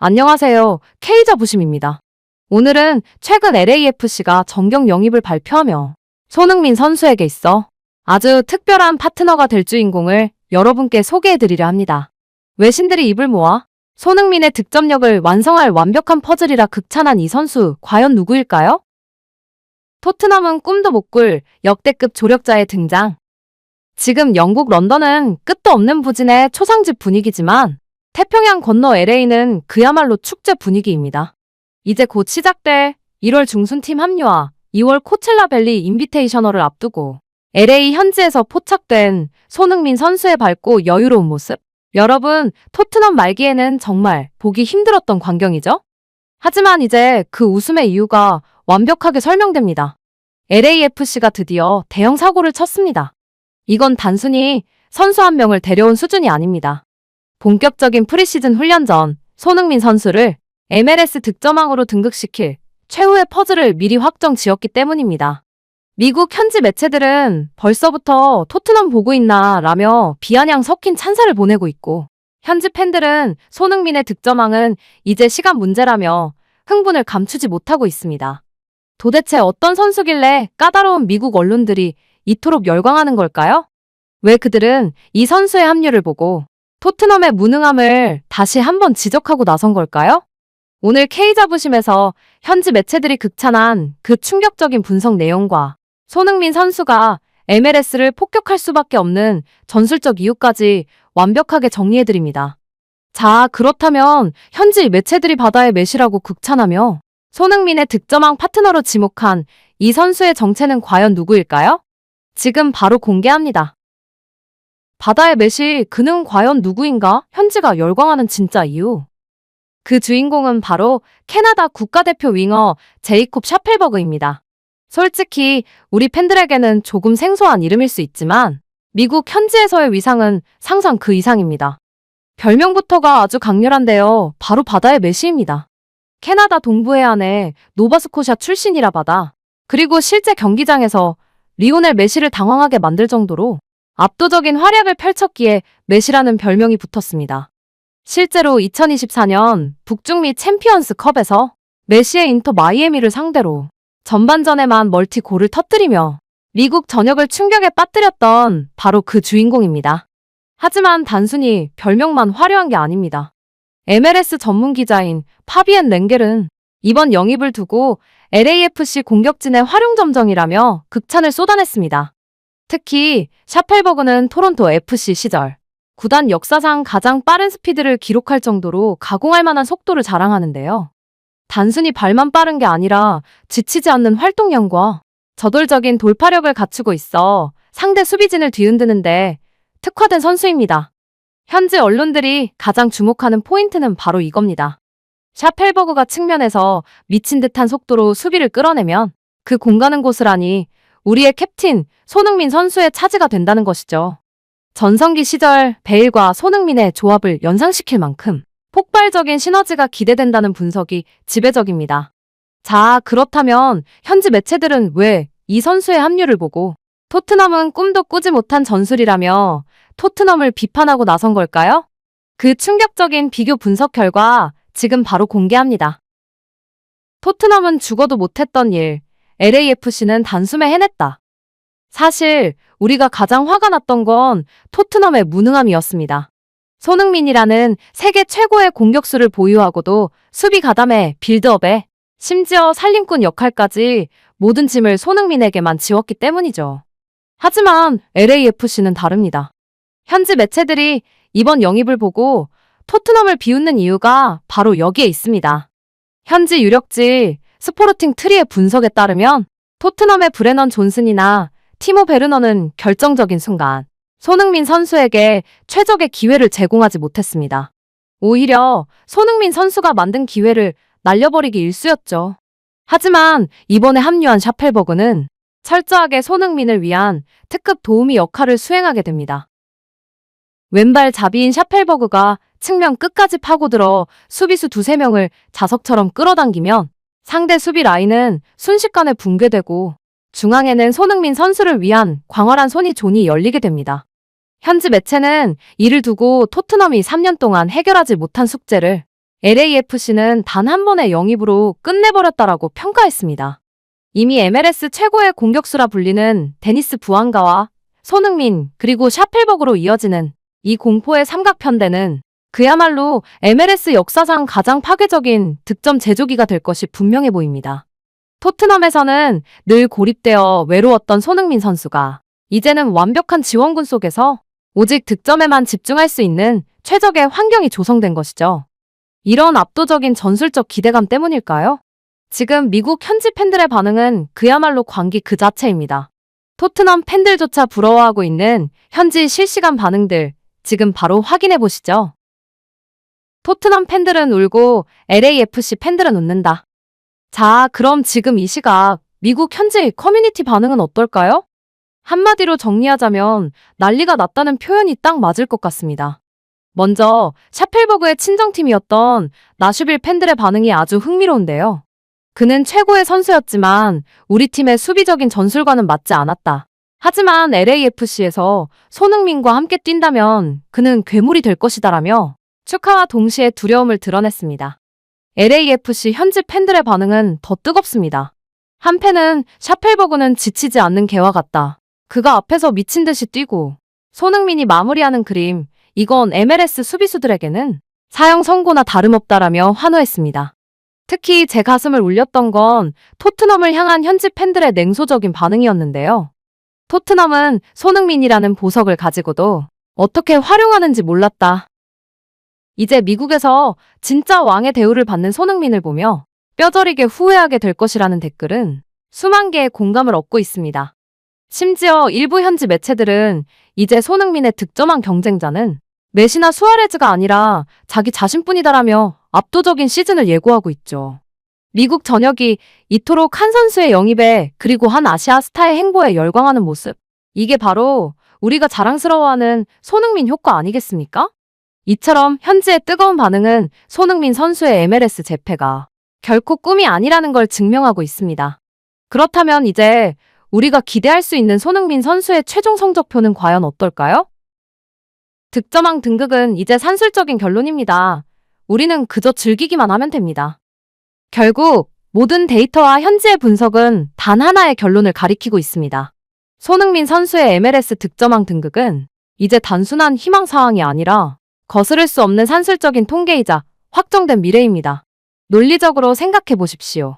안녕하세요. K자부심입니다. 오늘은 최근 LAFC가 정경 영입을 발표하며 손흥민 선수에게 있어 아주 특별한 파트너가 될 주인공을 여러분께 소개해드리려 합니다. 외신들이 입을 모아 손흥민의 득점력을 완성할 완벽한 퍼즐이라 극찬한 이 선수 과연 누구일까요? 토트넘은 꿈도 못 꿀 역대급 조력자의 등장. 지금 영국 런던은 끝도 없는 부진의 초상집 분위기지만 태평양 건너 LA는 그야말로 축제 분위기입니다. 이제 곧 시작될 1월 중순 팀 합류와 2월 코첼라 밸리 인비테이셔널을 앞두고 LA 현지에서 포착된 손흥민 선수의 밝고 여유로운 모습. 여러분, 토트넘 말기에는 정말 보기 힘들었던 광경이죠? 하지만 이제 그 웃음의 이유가 완벽하게 설명됩니다. LAFC가 드디어 대형 사고를 쳤습니다. 이건 단순히 선수 한 명을 데려온 수준이 아닙니다. 본격적인 프리시즌 훈련 전 손흥민 선수를 MLS 득점왕으로 등극시킬 최후의 퍼즐을 미리 확정 지었기 때문입니다. 미국 현지 매체들은 벌써부터 토트넘 보고 있나 라며 비아냥 섞인 찬사를 보내고 있고, 현지 팬들은 손흥민의 득점왕은 이제 시간 문제라며 흥분을 감추지 못하고 있습니다. 도대체 어떤 선수길래 까다로운 미국 언론들이 이토록 열광하는 걸까요? 왜 그들은 이 선수의 합류를 보고 토트넘의 무능함을 다시 한번 지적하고 나선 걸까요? 오늘 K자부심에서 현지 매체들이 극찬한 그 충격적인 분석 내용과 손흥민 선수가 MLS를 폭격할 수밖에 없는 전술적 이유까지 완벽하게 정리해드립니다. 자, 그렇다면 현지 매체들이 바다의 메시라고 극찬하며 손흥민의 득점왕 파트너로 지목한 이 선수의 정체는 과연 누구일까요? 지금 바로 공개합니다. 바다의 메시, 그는 과연 누구인가? 현지가 열광하는 진짜 이유. 그 주인공은 바로 캐나다 국가대표 윙어 제이콥 샤펠버그입니다. 솔직히 우리 팬들에게는 조금 생소한 이름일 수 있지만 미국 현지에서의 위상은 상상 그 이상입니다. 별명부터가 아주 강렬한데요. 바로 바다의 메시입니다. 캐나다 동부 해안의 노바스코샤 출신이라 바다. 그리고 실제 경기장에서 리오넬 메시를 당황하게 만들 정도로 압도적인 활약을 펼쳤기에 메시라는 별명이 붙었습니다. 실제로 2024년 북중미 챔피언스 컵에서 메시의 인터 마이애미를 상대로 전반전에만 멀티골을 터뜨리며 미국 전역을 충격에 빠뜨렸던 바로 그 주인공입니다. 하지만 단순히 별명만 화려한 게 아닙니다. MLS 전문 기자인 파비엔 랭겔은 이번 영입을 두고 LAFC 공격진의 활용점정이라며 극찬을 쏟아냈습니다. 특히 샤펠버그는 토론토 FC 시절 구단 역사상 가장 빠른 스피드를 기록할 정도로 가공할 만한 속도를 자랑하는데요. 단순히 발만 빠른 게 아니라 지치지 않는 활동량과 저돌적인 돌파력을 갖추고 있어 상대 수비진을 뒤흔드는데 특화된 선수입니다. 현지 언론들이 가장 주목하는 포인트는 바로 이겁니다. 샤펠버그가 측면에서 미친 듯한 속도로 수비를 끌어내면 그 공가는 고스란히 우리의 캡틴 손흥민 선수의 차지가 된다는 것이죠. 전성기 시절 베일과 손흥민의 조합을 연상시킬 만큼 폭발적인 시너지가 기대된다는 분석이 지배적입니다. 자, 그렇다면 현지 매체들은 왜 이 선수의 합류를 보고 토트넘은 꿈도 꾸지 못한 전술이라며 토트넘을 비판하고 나선 걸까요? 그 충격적인 비교 분석 결과 지금 바로 공개합니다. 토트넘은 죽어도 못했던 일, LAFC는 단숨에 해냈다. 사실 우리가 가장 화가 났던 건 토트넘의 무능함이었습니다. 손흥민이라는 세계 최고의 공격수를 보유하고도 수비 가담에 빌드업에 심지어 살림꾼 역할까지 모든 짐을 손흥민에게만 지웠기 때문이죠. 하지만 LAFC는 다릅니다. 현지 매체들이 이번 영입을 보고 토트넘을 비웃는 이유가 바로 여기에 있습니다. 현지 유력지 스포르팅 트리의 분석에 따르면 토트넘의 브레넌 존슨이나 티모 베르너는 결정적인 순간 손흥민 선수에게 최적의 기회를 제공하지 못했습니다. 오히려 손흥민 선수가 만든 기회를 날려버리기 일쑤였죠. 하지만 이번에 합류한 샤펠버그는 철저하게 손흥민을 위한 특급 도우미 역할을 수행하게 됩니다. 왼발 자비인 샤펠버그가 측면 끝까지 파고들어 수비수 두세 명을 자석처럼 끌어당기면 상대 수비 라인은 순식간에 붕괴되고 중앙에는 손흥민 선수를 위한 광활한 손이 존이 열리게 됩니다. 현지 매체는 이를 두고 토트넘이 3년 동안 해결하지 못한 숙제를 LAFC는 단 한 번의 영입으로 끝내버렸다라고 평가했습니다. 이미 MLS 최고의 공격수라 불리는 데니스 부안가와 손흥민 그리고 샤펠버그로 이어지는 이 공포의 삼각편대는 그야말로 MLS 역사상 가장 파괴적인 득점 제조기가 될 것이 분명해 보입니다. 토트넘에서는 늘 고립되어 외로웠던 손흥민 선수가 이제는 완벽한 지원군 속에서 오직 득점에만 집중할 수 있는 최적의 환경이 조성된 것이죠. 이런 압도적인 전술적 기대감 때문일까요? 지금 미국 현지 팬들의 반응은 그야말로 광기 그 자체입니다. 토트넘 팬들조차 부러워하고 있는 현지 실시간 반응들 지금 바로 확인해 보시죠. 토트넘 팬들은 울고 LAFC 팬들은 웃는다. 자, 그럼 지금 이 시각 미국 현지 커뮤니티 반응은 어떨까요? 한마디로 정리하자면 난리가 났다는 표현이 딱 맞을 것 같습니다. 먼저 샤펠버그의 친정팀이었던 나슈빌 팬들의 반응이 아주 흥미로운데요. 그는 최고의 선수였지만 우리 팀의 수비적인 전술과는 맞지 않았다. 하지만 LAFC에서 손흥민과 함께 뛴다면 그는 괴물이 될 것이다라며 축하와 동시에 두려움을 드러냈습니다. LAFC 현지 팬들의 반응은 더 뜨겁습니다. 한 팬은 샤펠버그는 지치지 않는 개와 같다. 그가 앞에서 미친 듯이 뛰고 손흥민이 마무리하는 그림, 이건 MLS 수비수들에게는 사형 선고나 다름없다라며 환호했습니다. 특히 제 가슴을 울렸던 건 토트넘을 향한 현지 팬들의 냉소적인 반응이었는데요. 토트넘은 손흥민이라는 보석을 가지고도 어떻게 활용하는지 몰랐다. 이제 미국에서 진짜 왕의 대우를 받는 손흥민을 보며 뼈저리게 후회하게 될 것이라는 댓글은 수만 개의 공감을 얻고 있습니다. 심지어 일부 현지 매체들은 이제 손흥민의 득점왕 경쟁자는 메시나 수아레즈가 아니라 자기 자신뿐이다라며 압도적인 시즌을 예고하고 있죠. 미국 전역이 이토록 한 선수의 영입에 그리고 한 아시아 스타의 행보에 열광하는 모습. 이게 바로 우리가 자랑스러워하는 손흥민 효과 아니겠습니까? 이처럼 현지의 뜨거운 반응은 손흥민 선수의 MLS 재패가 결코 꿈이 아니라는 걸 증명하고 있습니다. 그렇다면 이제 우리가 기대할 수 있는 손흥민 선수의 최종 성적표는 과연 어떨까요? 득점왕 등극은 이제 산술적인 결론입니다. 우리는 그저 즐기기만 하면 됩니다. 결국 모든 데이터와 현지의 분석은 단 하나의 결론을 가리키고 있습니다. 손흥민 선수의 MLS 득점왕 등극은 이제 단순한 희망사항이 아니라 거스를 수 없는 산술적인 통계이자 확정된 미래입니다. 논리적으로 생각해 보십시오.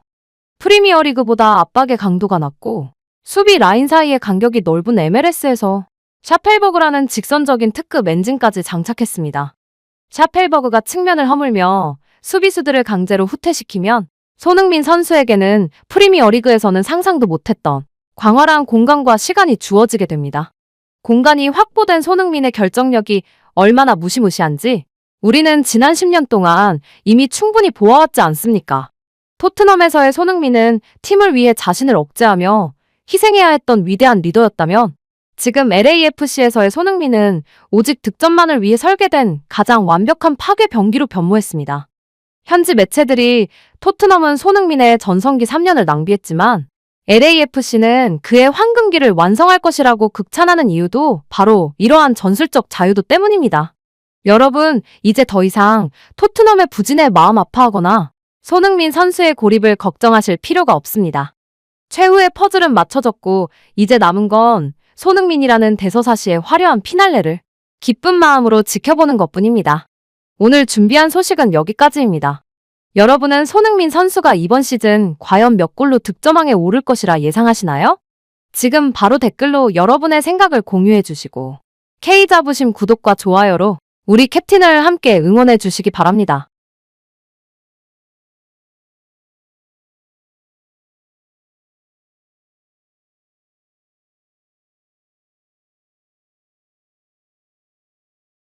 프리미어리그보다 압박의 강도가 낮고 수비 라인 사이의 간격이 넓은 MLS에서 샤펠버그라는 직선적인 특급 엔진까지 장착했습니다. 샤펠버그가 측면을 허물며 수비수들을 강제로 후퇴시키면 손흥민 선수에게는 프리미어리그에서는 상상도 못했던 광활한 공간과 시간이 주어지게 됩니다. 공간이 확보된 손흥민의 결정력이 얼마나 무시무시한지 우리는 지난 10년 동안 이미 충분히 보아왔지 않습니까? 토트넘에서의 손흥민은 팀을 위해 자신을 억제하며 희생해야 했던 위대한 리더였다면 지금 LAFC에서의 손흥민은 오직 득점만을 위해 설계된 가장 완벽한 파괴 병기로 변모했습니다. 현지 매체들이 토트넘은 손흥민의 전성기 3년을 낭비했지만 LAFC는 그의 황금기를 완성할 것이라고 극찬하는 이유도 바로 이러한 전술적 자유도 때문입니다. 여러분, 이제 더 이상 토트넘의 부진에 마음 아파하거나 손흥민 선수의 고립을 걱정하실 필요가 없습니다. 최후의 퍼즐은 맞춰졌고 이제 남은 건 손흥민이라는 대서사시의 화려한 피날레를 기쁜 마음으로 지켜보는 것뿐입니다. 오늘 준비한 소식은 여기까지입니다. 여러분은 손흥민 선수가 이번 시즌 과연 몇 골로 득점왕에 오를 것이라 예상하시나요? 지금 바로 댓글로 여러분의 생각을 공유해 주시고 K자부심 구독과 좋아요로 우리 캡틴을 함께 응원해 주시기 바랍니다.